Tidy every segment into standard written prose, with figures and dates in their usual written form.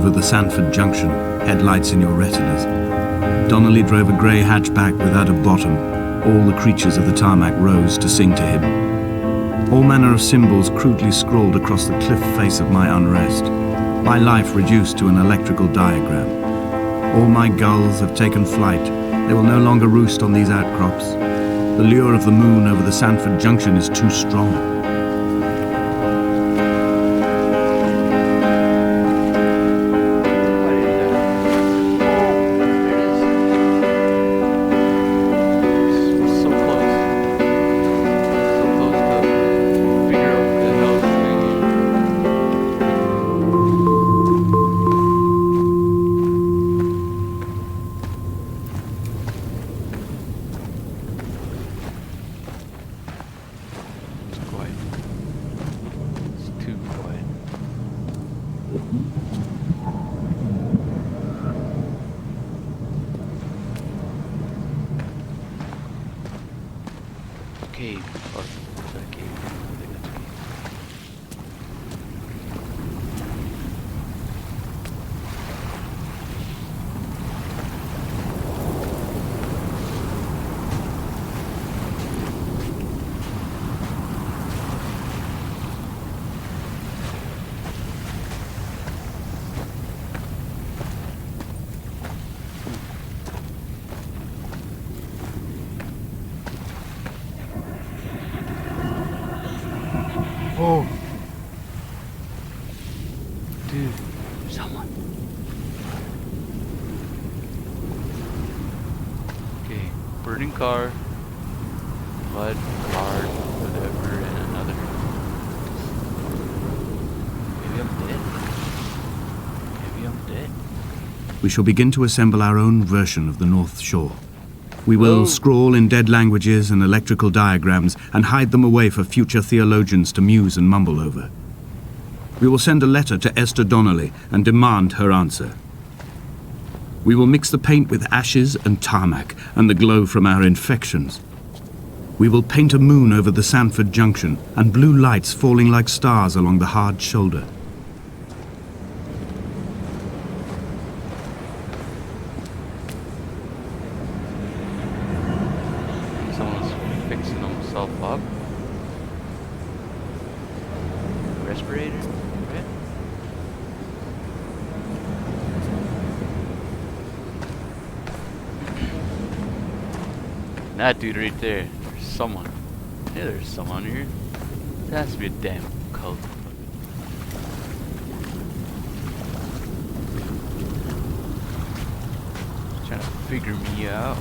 over the Sanford Junction, headlights in your retinas. Donnelly drove a grey hatchback without a bottom. All the creatures of the tarmac rose to sing to him. All manner of symbols crudely scrawled across the cliff face of my unrest. My life reduced to an electrical diagram. All my gulls have taken flight. They will no longer roost on these outcrops. The lure of the moon over the Sanford Junction is too strong. Cave. Oh, is that a cave? I think that's a cave. Oh, dude, someone. Okay, burning car, blood, card, whatever, and another. Maybe I'm dead. Maybe I'm dead. We shall begin to assemble our own version of the North Shore. We will scrawl in dead languages and electrical diagrams and hide them away for future theologians to muse and mumble over. We will send a letter to Esther Donnelly and demand her answer. We will mix the paint with ashes and tarmac and the glow from our infections. We will paint a moon over the Sanford Junction and blue lights falling like stars along the hard shoulder. Fixing himself up. Respirator? Okay. That dude right there. There's someone. Yeah, there's someone here. There has to be a damn cult. Trying to figure me out.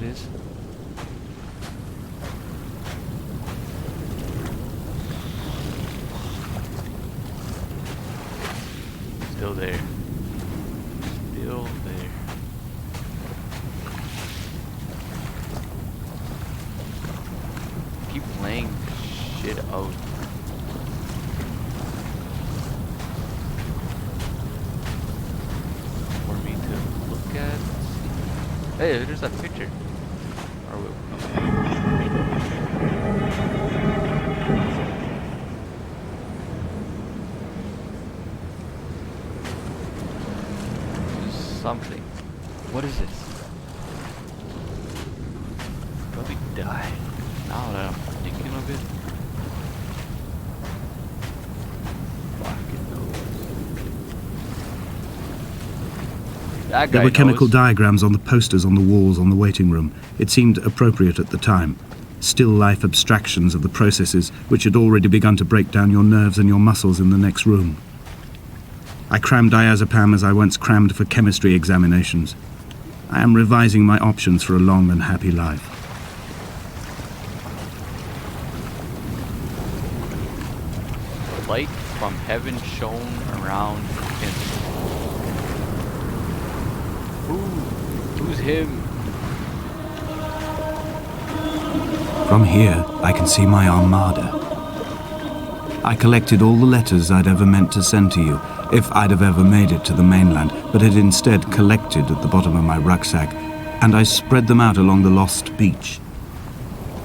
Is. Still there. Still there. Keep playing shit out. For me to look at. Hey, there's that picture. Something. What is this? Probably die. Now that I'm thinking of it. Fucking no. There were chemical diagrams on the posters on the walls on the waiting room. It seemed appropriate at the time. Still life abstractions of the processes which had already begun to break down your nerves and your muscles in the next room. I crammed diazepam as I once crammed for chemistry examinations. I am revising my options for a long and happy life. The light from heaven shone around him. Who's him? From here, I can see my armada. I collected all the letters I'd ever meant to send to you, if I'd have ever made it to the mainland, but had instead collected at the bottom of my rucksack, and I spread them out along the lost beach.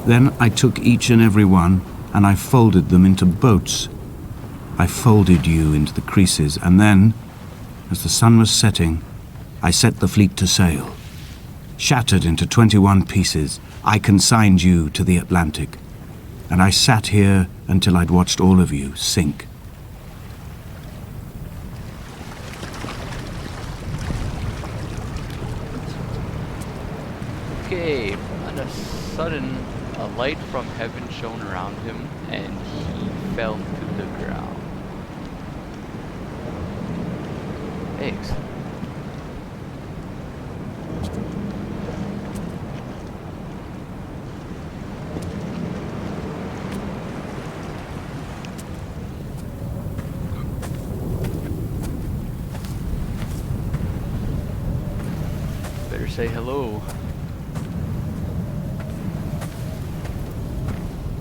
Then I took each and every one, and I folded them into boats. I folded you into the creases, and then, as the sun was setting, I set the fleet to sail. Shattered into 21 pieces, I consigned you to the Atlantic, and I sat here until I'd watched all of you sink. Okay, on a sudden, a light from heaven shone around him, and he fell to the ground. Eggs. Better say hello.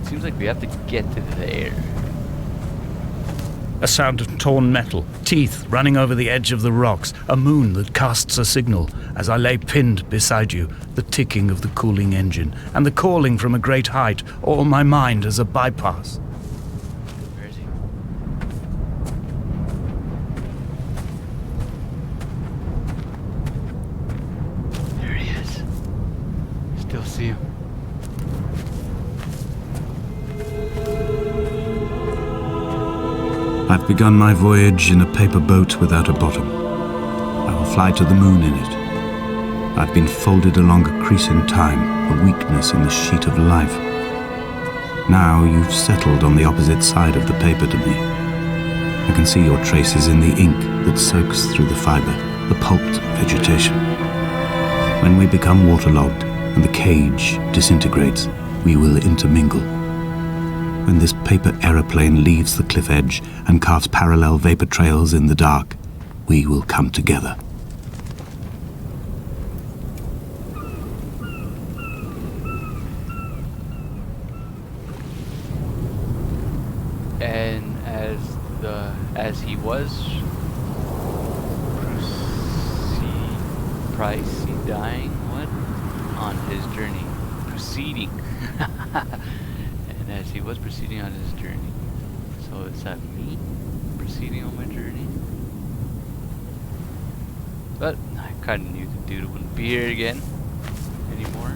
Seems like we have to get to there. A sound of torn metal, teeth running over the edge of the rocks, a moon that casts a signal as I lay pinned beside you, the ticking of the cooling engine, and the calling from a great height, all my mind as a bypass. Where is he? There he is. Still see him. I've begun my voyage in a paper boat without a bottom. I will fly to the moon in it. I've been folded along a crease in time, a weakness in the sheet of life. Now you've settled on the opposite side of the paper to me. I can see your traces in the ink that soaks through the fiber, the pulped vegetation. When we become waterlogged and the cage disintegrates, we will intermingle. When this paper aeroplane leaves the cliff edge and carves parallel vapor trails in the dark, we will come together. And as he was dying, what? On his journey. Proceeding. And as he was proceeding on his journey. So is that me proceeding on my journey? But I kinda knew the dude wouldn't be here again anymore.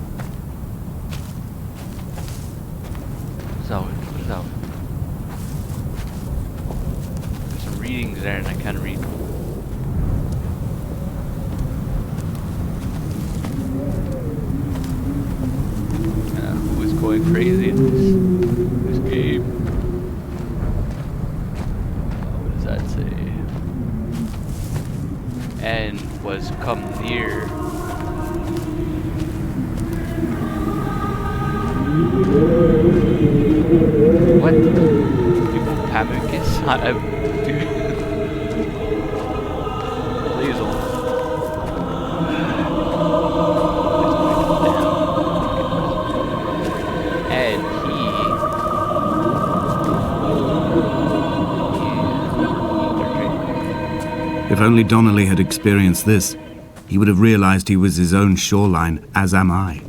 What's that? What is that? There's some readings there and I can't read. Who is going crazy in this game? What does that say? And was come near. What? Hippopotamus? Dude. Please don't. And If only Donnelly had experienced this, he would have realized he was his own shoreline, as am I.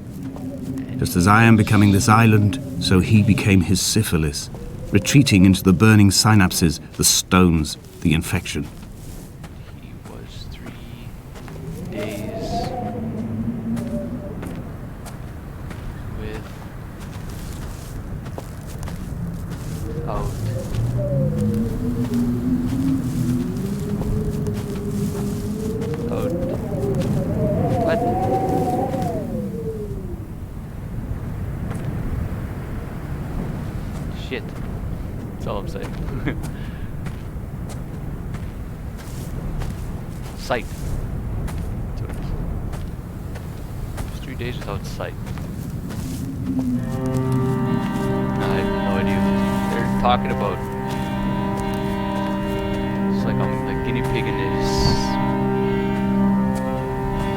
Just as I am becoming this island, so he became his syphilis, retreating into the burning synapses, the stones, the infection. he was 3 days without what? Shit. That's all I'm saying. Sight. That's what it is. Just 3 days without sight. I have no idea. They're talking about. It's like I'm the guinea pig in this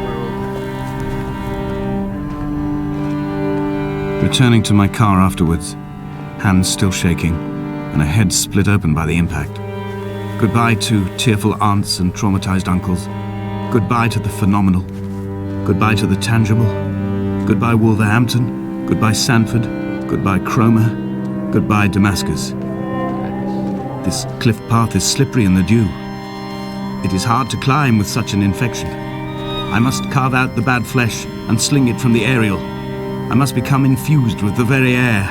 world. Returning to my car afterwards, hands still shaking, and a head split open by the impact. Goodbye to tearful aunts and traumatized uncles. Goodbye to the phenomenal. Goodbye to the tangible. Goodbye Wolverhampton. Goodbye Sanford. Goodbye Cromer. Goodbye Damascus. This cliff path is slippery in the dew. It is hard to climb with such an infection. I must carve out the bad flesh and sling it from the aerial. I must become infused with the very air.